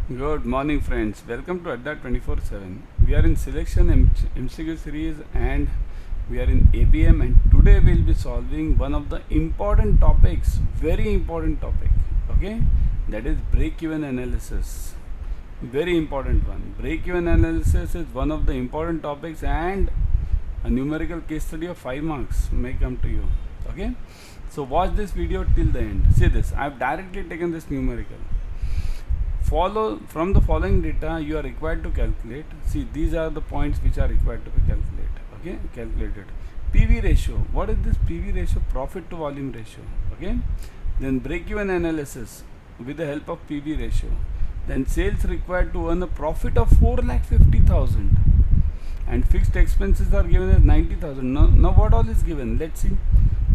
Good morning, friends. Welcome to Adda 24/7. We are in selection MCQ series and we are in ABM, and today we'll be solving one of the important topics, very important topic. Okay, that is break-even analysis. Very important one. Break-even analysis is one of the important topics, and a numerical case study of 5 marks may come to you. Okay, so watch this video till the end. See this. I've directly taken this numerical. Follow from the following data you are required to calculate. See, these are the points which are required to be calculated. PV ratio. What is this PV ratio? Profit to volume ratio. Okay, then break even analysis with the help of PV ratio. Then sales required to earn a profit of 4,50,000 and fixed expenses are given as 90,000. Now what all is given? Let's see.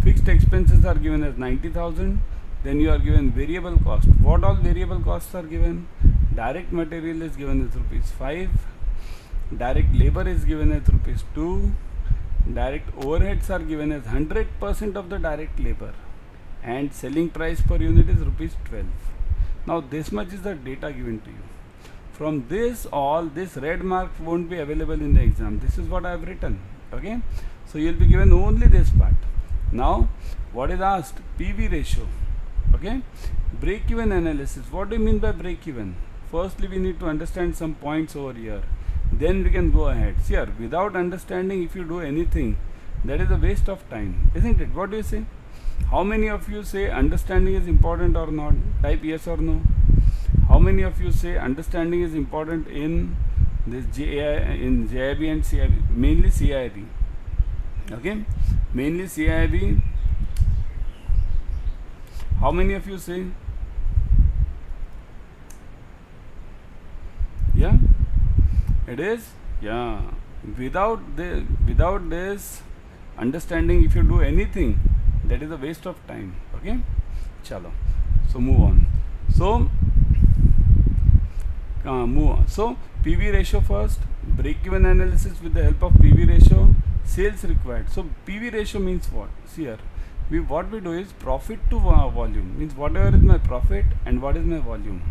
Fixed expenses are given as 90,000. Then you are given variable cost. What all variable costs are given? Direct material is given as ₹5. Direct labor is given as ₹2. Direct overheads are given as 100% of the direct labor. And selling price per unit is ₹12. Now this much is the data given to you. From this all, this red mark won't be available in the exam. This is what I have written. Okay. So you will be given only this part. Now what is asked? PV ratio. Okay, break-even analysis. What do you mean by break-even? Firstly, we need to understand some points over here. Then we can go ahead. See here, without understanding, if you do anything, that is a waste of time, isn't it? What do you say? How many of you say understanding is important or not? Type yes or no. How many of you say understanding is important in this JIB and CIB? Mainly CIB. Okay, mainly CIB. How many of you say? Yeah, it is. Yeah, without this understanding, if you do anything, that is a waste of time. Okay, chalo. So move on. So PV ratio first. Break-even analysis with the help of PV ratio. Sales required. So PV ratio means what? See here. What we do is profit to volume, means whatever is my profit and what is my volume,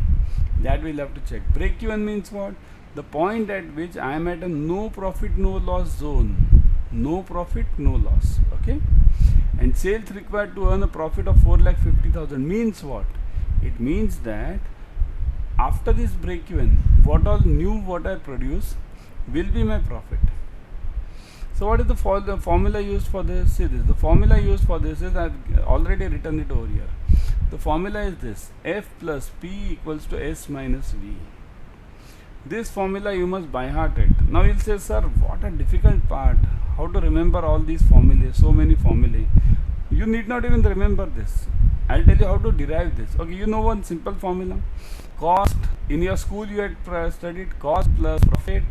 that we'll have to check. Break even means what? The point at which I am at a no profit no loss zone. No profit no loss. Okay, and sales required to earn a profit of 4,50,000 means what? It means that after this break even, what all new what I produce will be my profit. So what is the formula used for this? See this. The formula used for this is, I've already written it over here. The formula is this: F plus P equals to S minus V. This formula you must by heart it. Now you'll say, sir, what a difficult part. How to remember all these formulas, so many formulae. You need not even remember this. I'll tell you how to derive this. Okay, you know one simple formula. Cost, in your school you had studied cost plus profit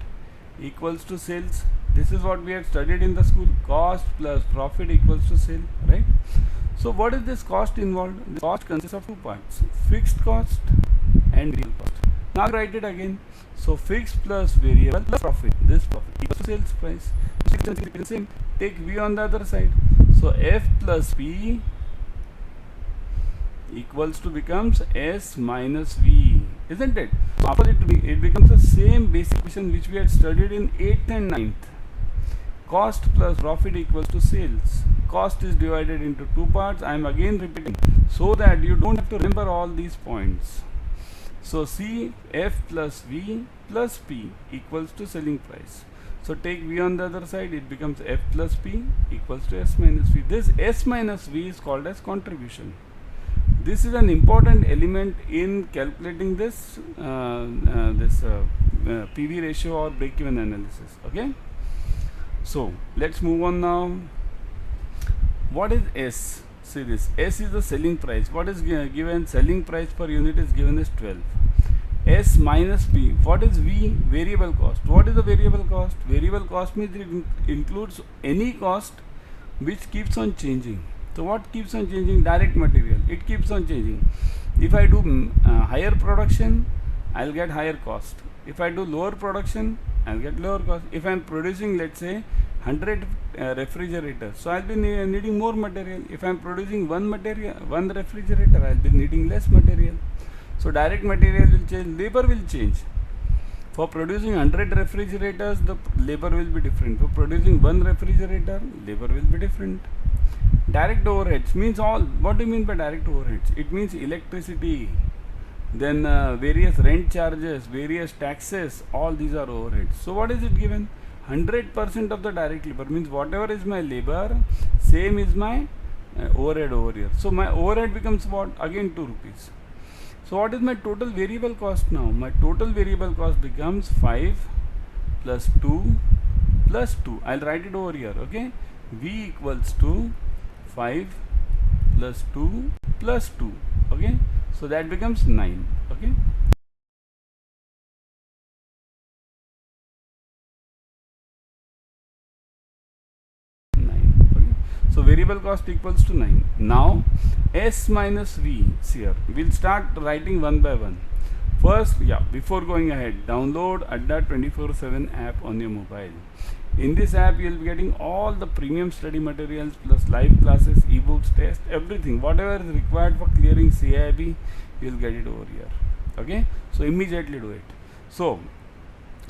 equals to sales. This is what we had studied in the school. Cost plus profit equals to sale, right? So what is this cost involved? The cost consists of two parts: fixed cost and variable cost. Now write it again. So fixed plus variable plus profit. This profit equals to sales price. Same. Take V on the other side. So F plus P equals to becomes S minus V, isn't it? So after it becomes the same basic equation which we had studied in 8th and 9th. Cost plus profit equals to sales. Cost is divided into two parts. I am again repeating so that you don't have to remember all these points. So C, F plus V plus P equals to selling price. So take V on the other side, it becomes F plus P equals to S minus V. This S minus V is called as contribution. This is an important element in calculating this PV ratio or break-even analysis. Okay. So let's move on now. What is S? See this. S is the selling price. What is given? Selling price per unit is given as 12. S minus P. What is V? Variable cost. What is the variable cost? Variable cost means it includes any cost which keeps on changing. So what keeps on changing? Direct material. It keeps on changing. If I do higher production, I'll get higher cost. If I do lower production, I'll get lower cost. If I'm producing, let's say, 100 refrigerators, so I'll be needing more material. If I'm producing one refrigerator, I'll be needing less material. So direct material will change, labor will change. For producing 100 refrigerators, the labor will be different. For producing one refrigerator, labor will be different. Direct overheads means all. What do you mean by direct overheads? It means electricity, then various rent charges, various taxes, all these are overheads. So what is it given? 100% of the direct labor means whatever is my labor, same is my overhead over here. So my overhead becomes what? Again 2 rupees. So what is my total variable cost now? My total variable cost becomes 5 plus 2 plus 2. I'll write it over here, okay? V equals to 5 plus 2 plus 2, okay? So that becomes 9, okay? So variable cost equals to 9. Now S minus V here. We'll start writing one by one. First, before going ahead, download Adda 24/7 app on your mobile. In this app, you'll be getting all the premium study materials plus live classes, ebooks, tests, everything. Whatever is required for clearing CAIIB, you'll get it over here. Okay? So immediately do it. So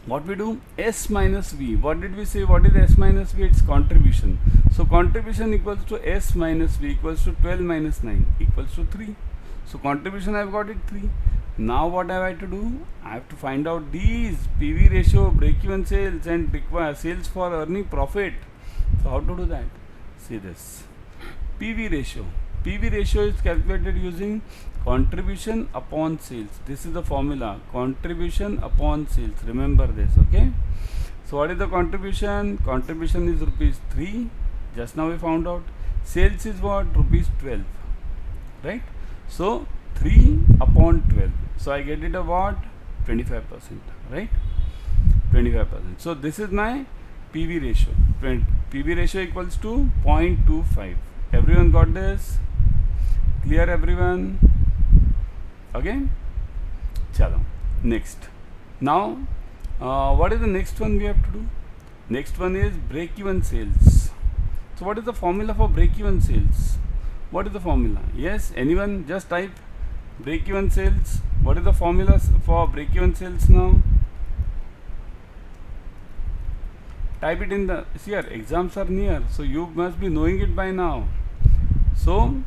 what we do? S minus V. What did we say? What is S minus V? It's contribution. So contribution equals to S minus V equals to 12 minus 9 equals to 3. So contribution, I've got it 3. Now what have I to do? I have to find out these PV ratio, break-even sales, and require sales for earning profit. So how to do that? See this. PV ratio. PV ratio is calculated using contribution upon sales. This is the formula. Contribution upon sales. Remember this, okay? So what is the contribution? Contribution is rupees 3. Just now we found out. Sales is what? Rupees 12. Right? So 3 upon 12. So I get it a what? 25%. Right? 25%. So this is my PV ratio. PV ratio equals to 0.25. Everyone got this? Clear everyone? Okay? Chalo. Next. Now, what is the next one we have to do? Next one is break-even sales. So what is the formula for break-even sales? What is the formula? Yes, anyone just type break-even sales. What is the formula for break-even sales now? Type it in the, see here, exams are near, so you must be knowing it by now. So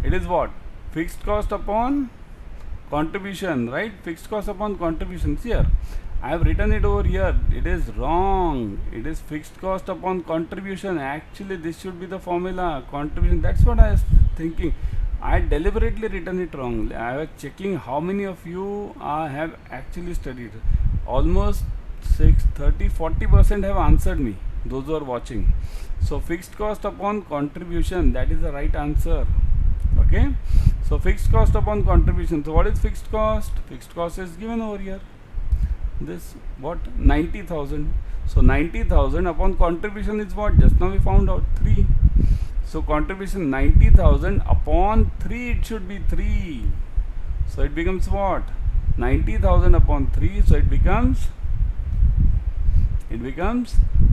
it is what? Fixed cost upon contribution, right? Fixed cost upon contribution. See here, I have written it over here. It is wrong. It is fixed cost upon contribution. Actually, this should be the formula. Contribution. That's what I was thinking. I deliberately written it wrong. I was checking how many of you have actually studied. Almost 40% have answered me. Those who are watching. So fixed cost upon contribution. That is the right answer. Okay. So fixed cost upon contribution. So what is fixed cost? Fixed cost is given over here. This what? 90,000. So 90,000 upon contribution is what? Just now we found out 3. So contribution 90,000 upon 3, it should be 3. So it becomes what? 90,000 upon 3. So it becomes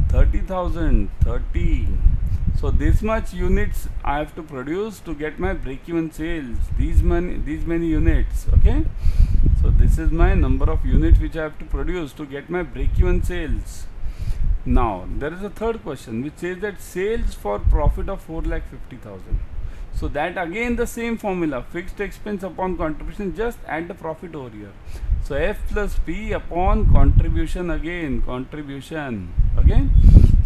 30,000. 30. So this much units I have to produce to get my break-even sales. These many units. Okay. So this is my number of units which I have to produce to get my break-even sales. Now there is a third question which says that sales for profit of 4,50,000. So that again the same formula, fixed expense upon contribution, just add the profit over here. So F plus P upon contribution, again contribution. Okay.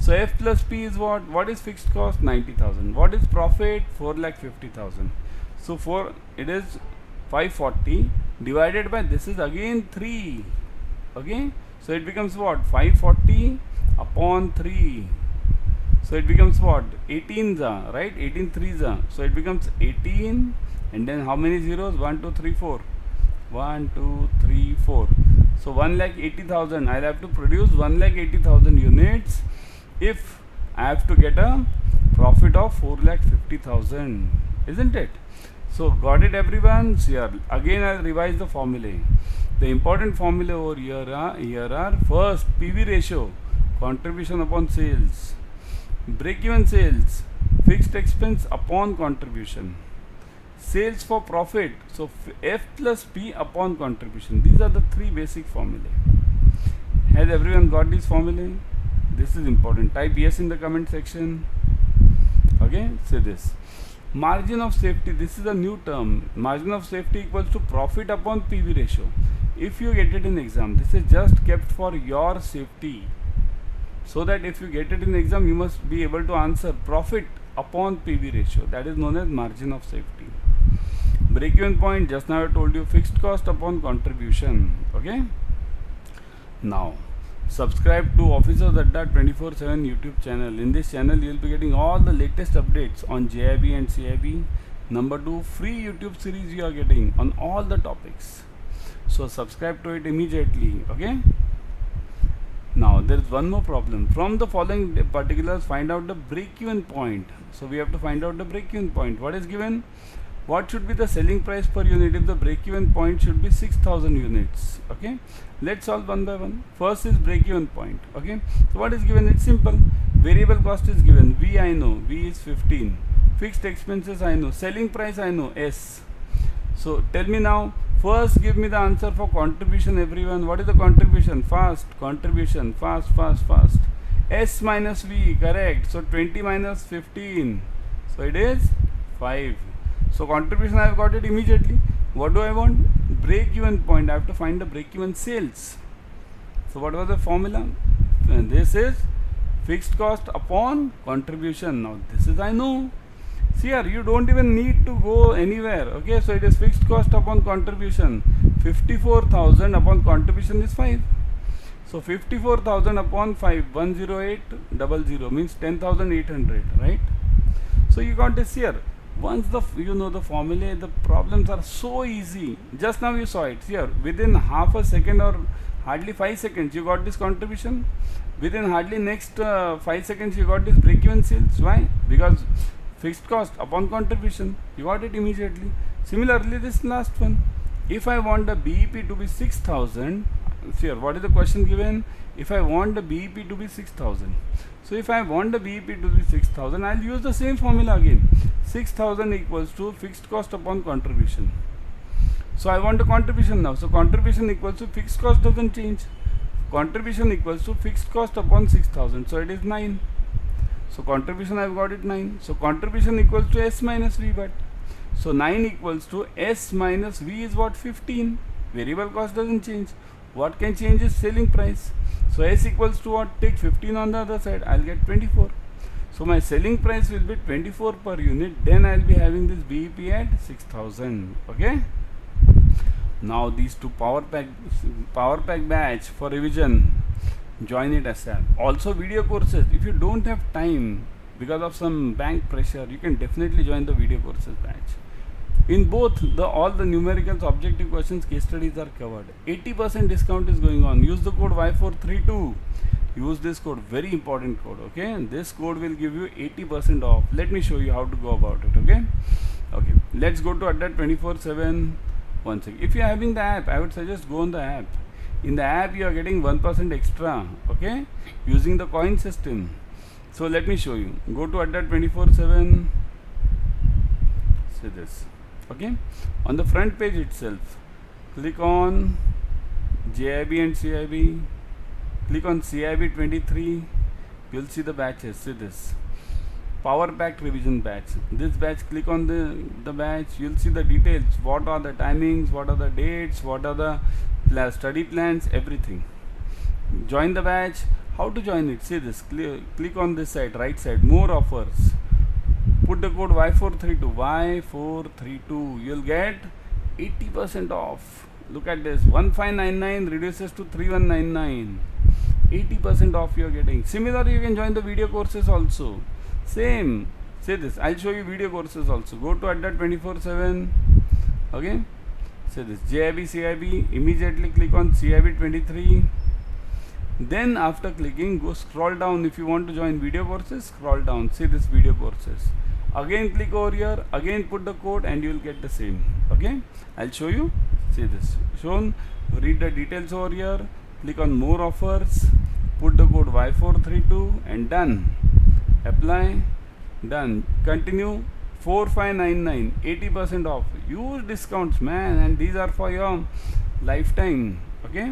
So F plus P is what? What is fixed cost? 90,000. What is profit? 4,50,000. So it is 540 divided by this is again 3. Okay. So it becomes what? 540 upon 3. So it becomes what? 18 za, right? 18 3 za. So it becomes 18, and then how many zeros? 1 2 3 4. 1 2 3 4. So 1,80,000. I'll have to produce 1,80,000 units if I have to get a profit of 4,50,000, isn't it? So got it everyone? So here again I'll revise the formulae. The important formula over here are first PV ratio, contribution upon sales, break-even sales, fixed expense upon contribution, sales for profit. So F plus P upon contribution. These are the three basic formulae. Has everyone got these formulae? This is important. Type yes in the comment section. Okay, say this. Margin of safety, this is a new term. Margin of safety equals to profit upon PV ratio. If you get it in exam, this is just kept for your safety. So that if you get it in exam, you must be able to answer profit upon PV ratio. That is known as margin of safety. Break-even point, just now I told you, fixed cost upon contribution. Okay. Now, subscribe to Officers Adda 24/7 YouTube channel. In this channel, you will be getting all the latest updates on JIB and CIB. Number 2, free YouTube series you are getting on all the topics. So subscribe to it immediately. Okay. Now there is one more problem. From the following particulars, find out the break-even point. So we have to find out the break-even point. What is given? What should be the selling price per unit if the break-even point should be 6,000 units? Okay. Let's solve one by one. First is break-even point. Okay. So what is given? It's simple. Variable cost is given. V I know. V is 15. Fixed expenses I know. Selling price I know. S. So tell me now. First give me the answer for contribution, everyone. What is the contribution? Fast. Contribution. Fast. S minus V. Correct. So 20 minus 15. So it is 5. So contribution I have got it immediately. What do I want? Break-even point. I have to find the break-even sales. So what was the formula? And this is fixed cost upon contribution. Now this is I know. See here, you don't even need to go anywhere. Okay, so it is fixed cost upon contribution. 54,000 upon contribution is 5. So 54,000 upon 5, 10800 means 10,800, right? So you got this here. Once you know the formula, the problems are so easy. Just now you saw it here. Within half a second or hardly 5 seconds, you got this contribution. Within hardly next 5 seconds, you got this break-even sales. Why? Because fixed cost upon contribution, you got it immediately. Similarly, this last one, if I want the BEP to be 6,000, here what is the question given? If I want the BEP to be 6,000, so if I want the BEP to be 6,000, I'll use the same formula again. 6,000 equals to fixed cost upon contribution. So I want the contribution now. So contribution equals to fixed cost doesn't change. Contribution equals to fixed cost upon 6,000. So it is 9. So contribution I have got it 9. So contribution equals to S minus V, but so 9 equals to S minus V is what? 15. Variable cost doesn't change. What can change is selling price. So S equals to what? Take 15 on the other side. I'll get 24. So my selling price will be 24 per unit. Then I'll be having this BEP at 6,000. Okay. Now these two power pack batch for revision. Join it ASAP. Also video courses. If you don't have time because of some bank pressure, you can definitely join the video courses batch. In both all the numericals, objective questions, case studies are covered. 80% discount is going on. Use the code Y432. Use this code, very important code. Okay, and this code will give you 80% off. Let me show you how to go about it. Okay, let's go to Adda 24/7 once again. If you are having the app, I would suggest go on the app. In the app you are getting 1% extra, okay, using the coin system. So let me show you. Go to Adda 24/7. See this. Okay, on the front page itself, click on JIB and CIB. Click on CIB 23. You'll see the batches. See this. Power packed revision batch. This batch, click on the batch. You'll see the details. What are the timings? What are the dates? What are the study plans? Everything. Join the batch. How to join it? See this. Click on this side, right side. More offers. Put the code Y432. Y432. You'll get 80% off. Look at this. 1599 reduces to 3199. 80% off you are getting. Similarly, you can join the video courses also. Same. Say this. I'll show you video courses also. Go to Adda 24/7. Okay. Say this. JIB CIB. Immediately click on CIB 23. Then after clicking, go scroll down. If you want to join video courses, scroll down. See this video courses. Again click over here. Again put the code and you will get the same. Okay. I'll show you. See this. Shown. Read the details over here. Click on more offers. Put the code Y432 and done. Apply. Done. Continue. 4599, 80% off, huge discounts man, and these are for your lifetime. Okay,